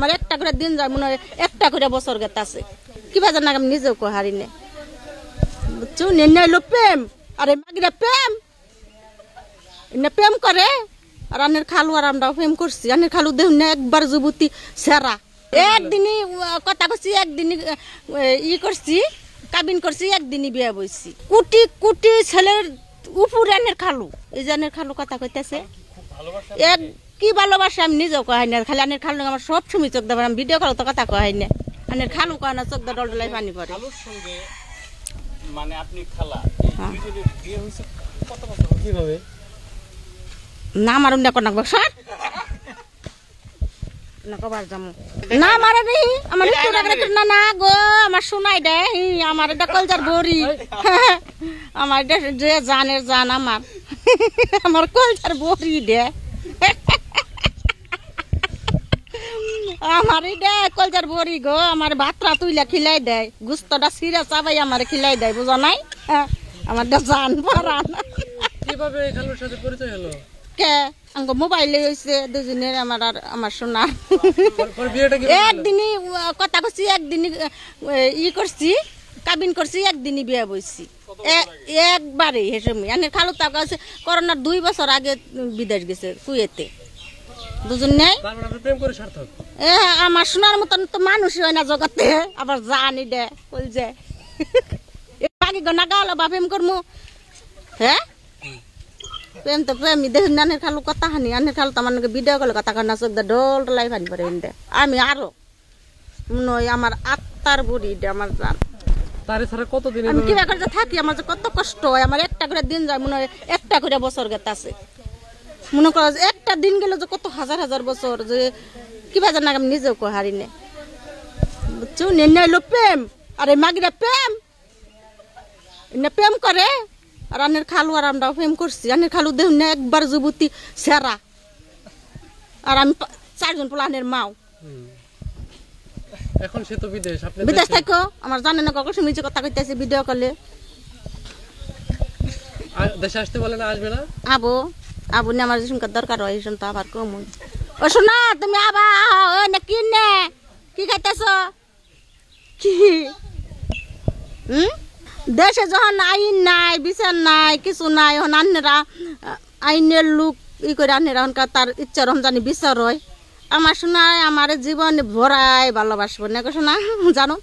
আমার একটা করে দিন যায় মনে হয় একটা করে বছর গেতে আছে কিবা জানা আমি নিজেও কো হারি নে বুঝছো নেনাইলো প্রেম আরে মাগিরা প্রেম এনে প্রেম করে আর আনের খালু আর আমরা প্রেম করছি আনের খালু দেহ না একবার যুবতী সেরা একদিনই কথা কইছি একদিনই ই করছি কাবিন করছি একদিনই বিয়ে বইছি কোটি কোটি ছেলের উপরে আনের খালু এই জানের খালু কথা কইতাছে এক কি ভালোবাসা আমি নিজেও কই না খালি আনের খালু আমার সব সময় চোখ দেব আমি ভিডিও কল তো কথা কই না আনের খালু কয় না চোখ দা ডলডলাই পানি পড়ে খালুর সঙ্গে মানে আপনি খালা দুইজনের বিয়ে হইছে কত বছর কিভাবে না মারুন না কোন বছর না কবার যামু না মারে রে আমার একটু না না গো আমার শোনাই দে আমার এটা কলজার বড়ি আমার এটা যে জানের জান আমার কলজার বড়ি দে আমার এটা কলজার বড়ি গো আমার ভাতরা তুইলা খিলাই দেয় গুস্তটা সিরা চাবাই আমার খিলাই দেয় বুঝা নাই আমার এটা জান পরান কিভাবে খালুর সাথে পরিচয় হলো কে আঙ্গ মোবাইলে হইছে দুজনের আমার আর আমার সোনার একদিনই কথা কইছি একদিনই ই করছি কাবিন করছি একদিনই বিয়ে বইছি একবারে হেসমই আনের খালু তাকে আছে করোনার 2 বছর আগে বিদেশ গেছে কুয়েতে দুজন নেই প্রেম করে সার্থক আমার সোনার মতন তো মানুষই হয় না জগতে আবার জানি দে কই যে বাকি গনা গালো বা প্রেম করমু হ্যাঁ প্রেম তো প্রেমী দেখ আনের খালু কথা হানি আনের খালু তো আমার ভিডিও কলে কথা কান্না চোখ দা ডল লাই পানি পরে দে আমি আরো নয় আমার আত্মার বুড়ি দে আমার জান তারে ছাড়া কতদিন আমি কিবা করে থাকি আমার যে কত কষ্ট হয় আমার একটা করে দিন যায় মনে হয় একটা করে বছর গেতে আছে মনে করো একটা দিন গেলে যে কত হাজার হাজার বছর যে কিবা জানা আমি নিজেও কো হারি নে বুঝছো নেনাইলো প্রেম আরে মাগিরা প্রেম এনে প্রেম করে আর আনের খালু আর আমরা প্রেম করছি আনের খালু দেহ না একবার যুবতী সেরা আর আমি 4 জন পোলানের মাও এখন সে তো বিদেশ আপনি বিদেশ থাকো আমার জানে না কখন শুনছি কথা কইতাছে ভিডিও কলে দেশে আসতে বলে না আসবে না আবো আবু নে আমার যেসম দরকার হয় এসম তো আবার কম ও শোনা তুমি আবা ও না কি নে কি খাইতেছো কি দেশে যখন আইন নাই বিচার নাই কিছু নাই এখন আন্নেরা আইনের লোক ই করে আন্নেরা তার ইচ্ছা রমজানি বিচার হয় আমার শোনায় আমার জীবন ভরাই ভালোবাসবো না শোনা জানো